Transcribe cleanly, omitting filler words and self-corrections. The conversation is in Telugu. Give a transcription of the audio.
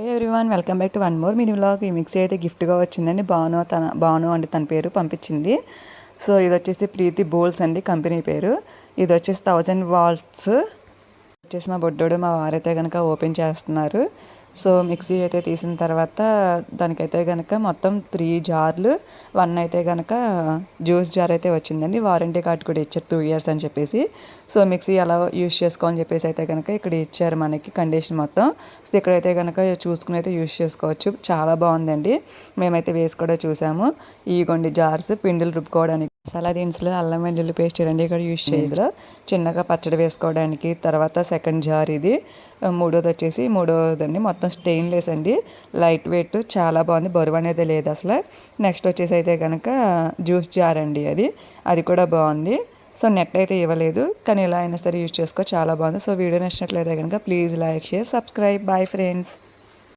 Hey everyone, welcome back to one more mini vlog. ఈ మిక్సీ అయితే గిఫ్ట్గా వచ్చిందండి. బాను అంటే తన పేరు పంపించింది. సో ఇది వచ్చేసి ప్రీతి బోల్స్ అండి కంపెనీ పేరు. ఇది వచ్చేసి 1000 వాట్స్ వచ్చేసి మా బొడ్డోడు మా వారైతే కనుక ఓపెన్ చేస్తున్నారు. సో మిక్సీ అయితే తీసిన తర్వాత దానికైతే కనుక మొత్తం 3 జార్లు 1 అయితే కనుక జ్యూస్ జార్ అయితే వచ్చిందండి. వారంటీ కార్డ్ కూడా ఇచ్చారు 2 years అని చెప్పేసి. సో మిక్సీ ఎలా యూస్ చేసుకోవాలని చెప్పేసి అయితే కనుక ఇక్కడ ఇచ్చారు మనకి కండిషన్ మొత్తం. సో ఇక్కడైతే కనుక చూసుకుని అయితే యూస్ చేసుకోవచ్చు. చాలా బాగుందండి. మేమైతే వేసి కూడా చూసాము. ఇగోండి జార్స్ పిండిలు రుబ్బుకోవడానికి. మసాలా దినుసులు అల్లం వెల్లుల్లి పేస్ట్ రండి ఇక్కడ యూస్ చేయదు. చిన్నగా పచ్చడి వేసుకోవడానికి. తర్వాత సెకండ్ జార్ ఇది. మూడోదండి మొత్తం స్టెయిన్లెస్ అండి. లైట్ వెయిట్, చాలా బాగుంది. బరువు అనేది లేదు అసలు. నెక్స్ట్ వచ్చేసి అయితే కనుక జ్యూస్ జార్ అండి అది కూడా బాగుంది. సో నెట్ అయితే ఇవ్వలేదు, కానీ ఎలా అయినా సరే యూజ్ చేసుకో, చాలా బాగుంది. సో వీడియో నచ్చినట్లయితే కనుక please like, share, subscribe. Bye friends.